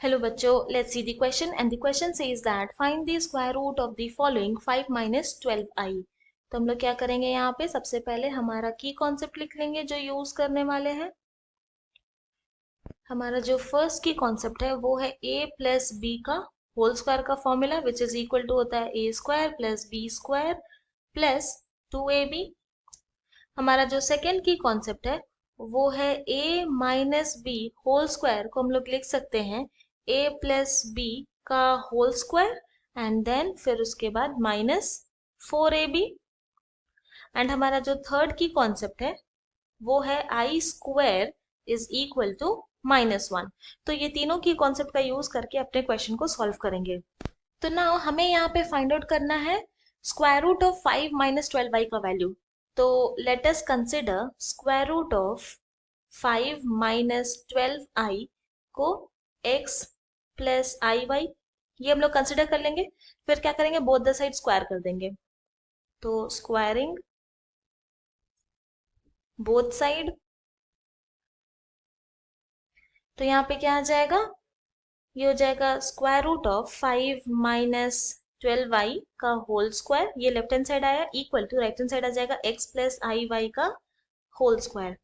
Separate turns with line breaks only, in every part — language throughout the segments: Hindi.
Hello बच्चों, let's see the question and the question says that find the square root of the following 5 minus 12i। तो हम लोग क्या करेंगे यहाँ पे सबसे पहले हमारा की कॉन्सेप्ट लिख लेंगे जो यूज करने वाले हैं। हमारा जो फर्स्ट की कॉन्सेप्ट है वो है a प्लस बी का होल स्क्वायर का formula which is equal to होता है a square plus b square plus 2ab। हमारा जो सेकेंड की कॉन्सेप्ट है वो है a minus b whole square को हम लोग लिख सकते हैं a प्लस बी का होल स्क्वायर एंड देन फिर उसके बाद माइनस 4ab। एंड हमारा जो थर्ड की कॉन्सेप्ट है वो है आई स्क्वायर इज इक्वल टू -1। तो ये तीनों की कॉन्सेप्ट का यूज करके अपने क्वेश्चन को सॉल्व करेंगे। तो नाउ हमें यहाँ पे फाइंड आउट करना है square root of 5 minus 12i का वैल्यू। तो let us consider square root of 5 minus 12i को x प्लस आई वाई ये हम लोग कंसिडर कर लेंगे। फिर क्या करेंगे, बोथ द साइड स्क्वायर कर देंगे। तो स्क्वायरिंग बोथ साइड, तो यहाँ पे क्या आ जाएगा, ये हो जाएगा square root of 5 minus 12i का होल स्क्वायर, ये लेफ्ट हैंड साइड आया, equal to right hand side आ जाएगा x प्लस आई वाई का whole square.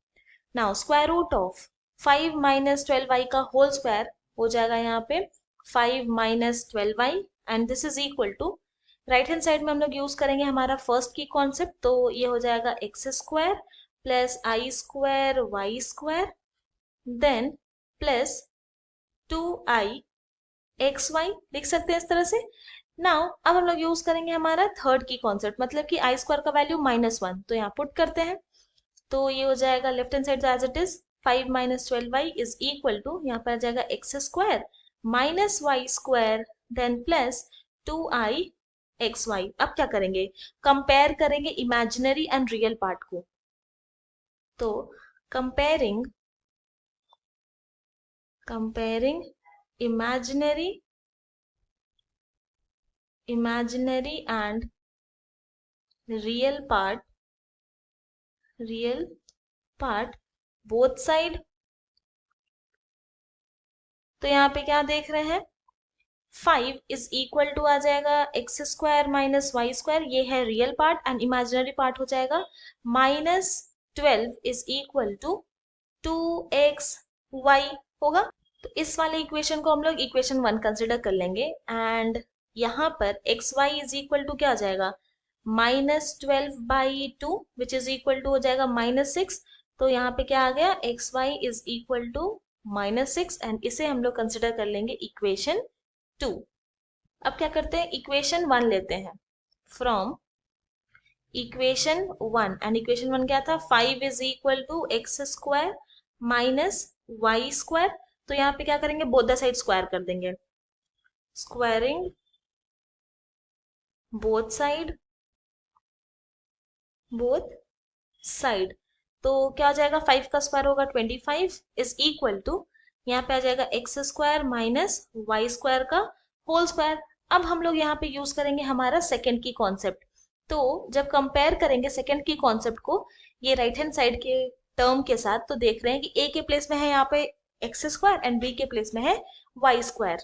Now square root of 5 minus 12i का होल स्क्वायर हो जाएगा यहाँ पे 5 minus 12i and this is equal to right hand side में हम लोग यूज करेंगे हमारा फर्स्ट की कॉन्सेप्ट। तो ये हो जाएगा x square plus i square y square then plus 2i x y लिख सकते हैं इस तरह से। नाउ अब हम लोग यूज करेंगे हमारा थर्ड की कॉन्सेप्ट, मतलब कि आई स्क्वायर का वैल्यू -1, तो यहाँ पुट करते हैं। तो ये हो जाएगा left hand side as it is 5 minus 12i is equal to यहाँ पर आ जाएगा x square minus y square then plus 2i x y. अब क्या करेंगे, कंपेयर करेंगे इमेजिनरी एंड रियल पार्ट को। तो comparing imaginary and real part both side। तो यहाँ पे क्या देख रहे हैं, 5 इज इक्वल टू आ जाएगा x square minus y square, ये है real part and imaginary part हो जाएगा -12 इज इक्वल टू 2xy होगा। तो इस वाले इक्वेशन को हम लोग इक्वेशन 1 कंसिडर कर लेंगे एंड यहाँ पर x y is equal to क्या आ जाएगा, -12/2 विच इज इक्वल टू हो जाएगा -6। तो यहाँ पे क्या आ गया, x y is equal to -6 and इसे हम लोग कंसिडर कर लेंगे इक्वेशन 2। अब क्या करते हैं, इक्वेशन 1 लेते हैं फ्रॉम इक्वेशन 1 एंड इक्वेशन 1 क्या था, 5 is equal to x square minus y square. तो यहाँ पे क्या करेंगे, बोथ द साइड स्क्वायर कर देंगे, स्क्वायरिंग बोथ साइड। तो क्या हो जाएगा, 5 का स्क्वायर होगा 25 इज इक्वल टू यहाँ पे आ जाएगा x square minus y square का होल स्क्वायर। अब हम लोग यहाँ पे यूज करेंगे हमारा सेकेंड की कॉन्सेप्ट। तो जब कंपेयर करेंगे सेकेंड की कॉन्सेप्ट को ये राइट हैंड साइड के टर्म के साथ, तो देख रहे हैं कि ए के प्लेस में है यहाँ पे एक्स स्क्वायर एंड बी के प्लेस में है वाई स्क्वायर।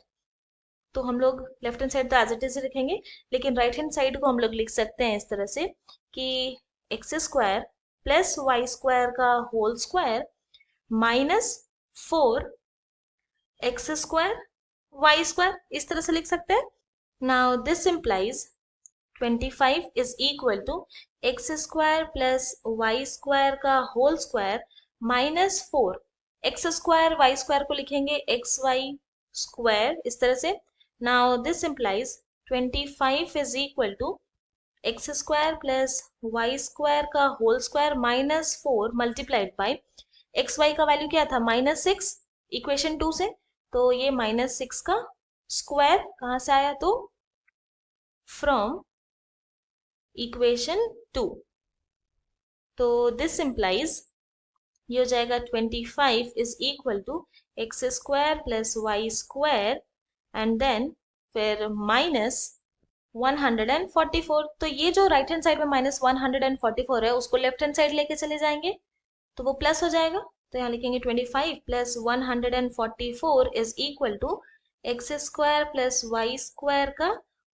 तो हम लोग लेफ्ट हैंड साइड तो एज इट इज लिखेंगे, लेकिन राइट हैंड साइड को हम लोग लिख सकते हैं इस तरह से कि x square plus y square का whole square -4 x square y square, इस तरह से लिख सकते हैं। Now this implies 25 is equal to x square plus y square का whole square -4 x square y square को लिखेंगे एक्स वाई स्क्वायर इस तरह से। Now this implies 25 is equal to x square plus y square का whole square -4 multiplied by x Y का वैल्यू क्या था, -6 इक्वेशन 2 से। तो ये -6 का स्क्वायर कहाँ से आया, तो फ्रॉम इक्वेशन 2। तो दिस इम्प्लाइज ये हो जाएगा 25 is equal to x square plus y square and then फिर -144। तो ये जो राइट हैंड साइड में -144 है उसको लेफ्ट हैंड साइड लेके चले जाएंगे तो वो प्लस हो जाएगा। तो यहाँ लिखेंगे 25 plus 144 is equal to x square plus y square का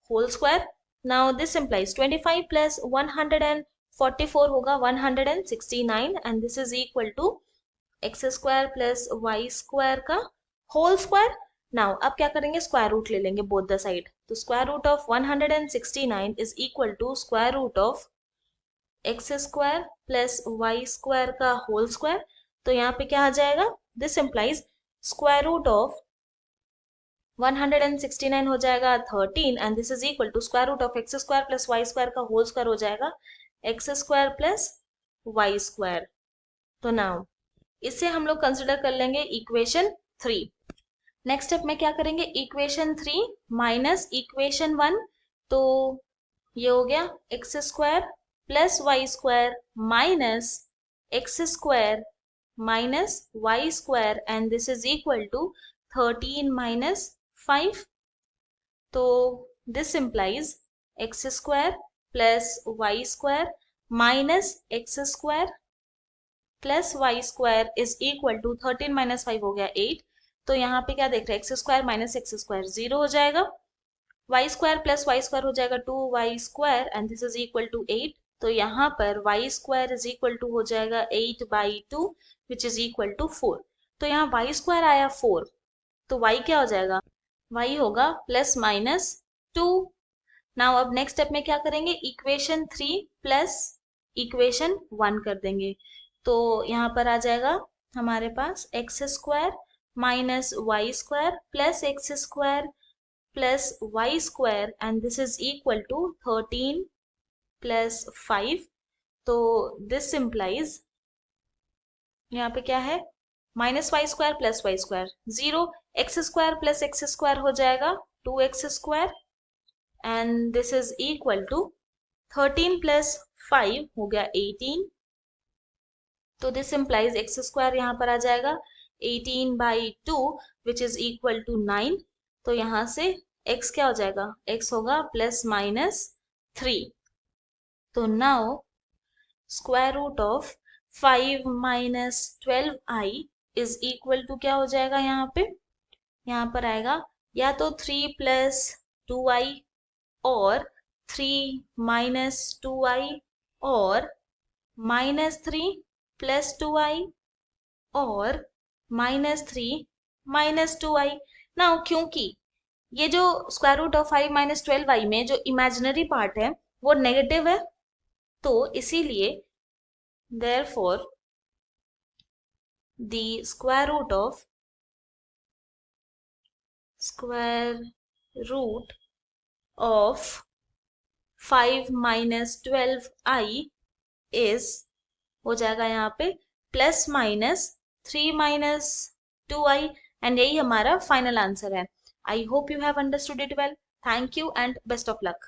whole square. Now this implies 25 plus 144 होगा 169 and this is equal to x square plus y square का होल स्क्वायर। नाउ अब क्या करेंगे, स्क्वायर रूट ले लेंगे बोथ द साइड। तो square root of 169 is equal to square root of x square plus y square का होल स्क्वायर। तो यहाँ पे क्या आ जाएगा, this implies square root of 169 हो जाएगा 13 and this is equal to square root of x square plus y square का होल स्क्वायर हो जाएगा x square plus y square. तो नाउ इसे हम लोग कंसिडर कर लेंगे इक्वेशन 3। नेक्स्ट स्टेप में क्या करेंगे, इक्वेशन 3 माइनस इक्वेशन 1। तो ये हो गया x square plus y square minus x square minus y square and this is equal to 13 minus 5। तो this implies x square plus y square minus x square plus y square is equal to 13 minus 5 हो गया 8। तो यहाँ पे क्या देख रहे हैं, x square minus x square 0 हो जाएगा, y square plus y square हो जाएगा 2 y square and this is equal to 8। तो यहाँ पर y square is equal to हो जाएगा 8/2 विच इज इक्वल टू 4। तो यहाँ वाई स्क्वायर आया 4, तो वाई क्या हो जाएगा, वाई होगा प्लस माइनस 2। नाउ अब नेक्स्ट स्टेप में क्या करेंगे, इक्वेशन 3 प्लस इक्वेशन 1 कर देंगे। तो यहाँ पर आ जाएगा हमारे पास x square minus y square plus x square plus y square and this is equal to 13 plus 5। तो दिस इम्प्लाइज यहाँ पे क्या है, minus y square plus y square 0, x square plus x square हो जाएगा 2x square and this is equal to 13 plus 5 हो गया 18। तो दिस इम्प्लाइज एक्स स्क्वायर यहाँ पर आ जाएगा 18/2 विच इज इक्वल टू 9। तो यहाँ से x क्या हो जाएगा, x होगा प्लस माइनस 3। तो now square root of 5 minus 12i is equal to क्या हो जाएगा, यहाँ पर आएगा या तो 3 प्लस 2i और 3 माइनस 2i और माइनस 3 प्लस 2i और माइनस 3 माइनस 2i। नाउ क्योंकि ये जो square root of 5 minus 12i में जो इमेजिनरी पार्ट है वो नेगेटिव है, तो इसीलिए therefore the square root of 5 minus 12i is हो जाएगा यहाँ पे plus minus 3 minus 2i and यही हमारा फाइनल आंसर है। I hope you have understood it well. Thank you and best of luck.